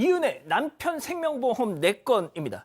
이은혜 남편 생명보험 4건입니다.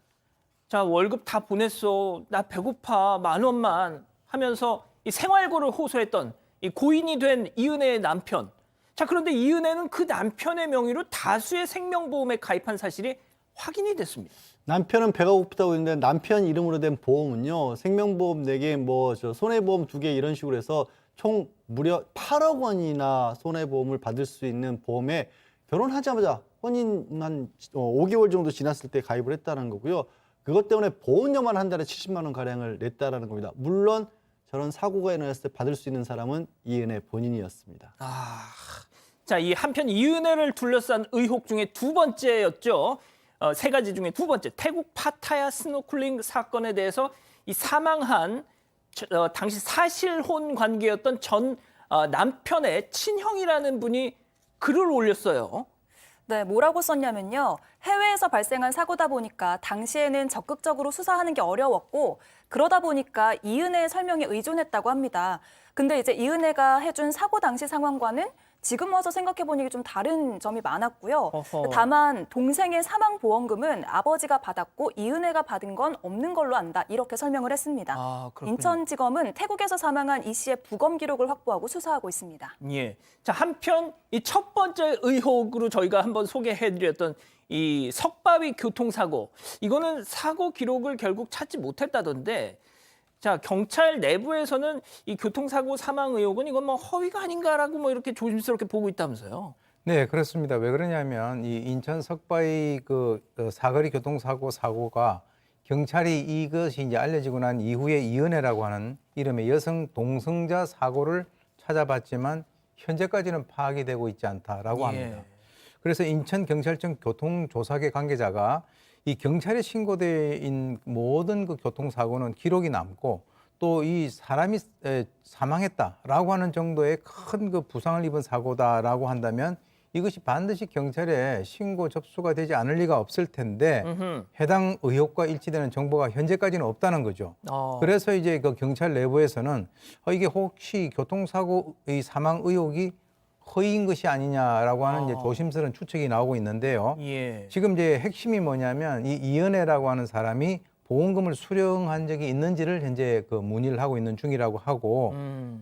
자, 월급 다 보냈어. 나 배고파. 10,000원만 하면서 이 생활고를 호소했던 이 고인이 된 이은혜의 남편. 자, 그런데 이은혜는 그 남편의 명의로 다수의 생명보험에 가입한 사실이 확인이 됐습니다. 남편은 배가 고프다고 했는데 남편 이름으로 된 보험은요. 생명보험 4개, 손해보험 2개 이런 식으로 해서 총 무려 8억 원이나 손해보험을 받을 수 있는 보험에 결혼하자마자 혼인 한 5개월 정도 지났을 때 가입을 했다는 거고요. 그것 때문에 보험료만 한 달에 70만 원 가량을 냈다라는 겁니다. 물론 저런 사고가 일어났을 때 받을 수 있는 사람은 이은혜 본인이었습니다. 자, 이 한편 이은혜를 둘러싼 의혹 중에 두 번째였죠. 3가지 중에 두 번째, 태국 파타야 스노클링 사건에 대해서 이 사망한 당시 사실혼 관계였던 전 남편의 친형이라는 분이 글을 올렸어요. 네, 뭐라고 썼냐면요. 해외에서 발생한 사고다 보니까 당시에는 적극적으로 수사하는 게 어려웠고 그러다 보니까 이은혜의 설명에 의존했다고 합니다. 근데 이제 이은혜가 해준 사고 당시 상황과는 지금 와서 생각해보니 좀 다른 점이 많았고요. 어허. 다만 동생의 사망보험금은 아버지가 받았고 이은혜가 받은 건 없는 걸로 안다. 이렇게 설명을 했습니다. 그렇군요. 인천지검은 태국에서 사망한 이 씨의 부검 기록을 확보하고 수사하고 있습니다. 예. 자, 한편 이 첫 번째 의혹으로 저희가 한번 소개해드렸던 이 석바위 교통사고. 이거는 사고 기록을 결국 찾지 못했다던데. 자, 경찰 내부에서는 이 교통사고 사망 의혹은 이건 뭐 허위가 아닌가라고 뭐 이렇게 조심스럽게 보고 있다면서요. 네, 그렇습니다. 왜 그러냐면 이 인천 석바위 사거리 사고가 경찰이 이것이 이제 알려지고 난 이후에 이은혜라고 하는 이름의 여성 동승자 사고를 찾아봤지만 현재까지는 파악이 되고 있지 않다라고 합니다. 그래서 인천경찰청 교통조사계 관계자가 이 경찰에 신고된 모든 그 교통사고는 기록이 남고 또 이 사람이 사망했다라고 하는 정도의 큰 그 부상을 입은 사고다라고 한다면 이것이 반드시 경찰에 신고 접수가 되지 않을 리가 없을 텐데 해당 의혹과 일치되는 정보가 현재까지는 없다는 거죠. 그래서 이제 그 경찰 내부에서는 이게 혹시 교통사고의 사망 의혹이 허위인 것이 아니냐라고 하는 이제 조심스러운 추측이 나오고 있는데요. 예. 지금 이제 핵심이 뭐냐면 이 이은혜라고 하는 사람이 보험금을 수령한 적이 있는지를 현재 그 문의를 하고 있는 중이라고 하고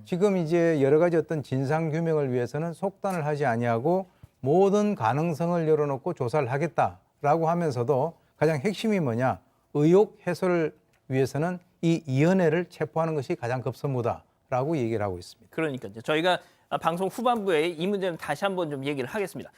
지금 이제 여러 가지 어떤 진상 규명을 위해서는 속단을 하지 아니하고 모든 가능성을 열어놓고 조사를 하겠다라고 하면서도 가장 핵심이 뭐냐 의혹 해소를 위해서는 이 이은혜를 체포하는 것이 가장 급선무다라고 얘기를 하고 있습니다. 그러니까 이제 저희가 방송 후반부에 이 문제는 다시 한번 좀 얘기를 하겠습니다.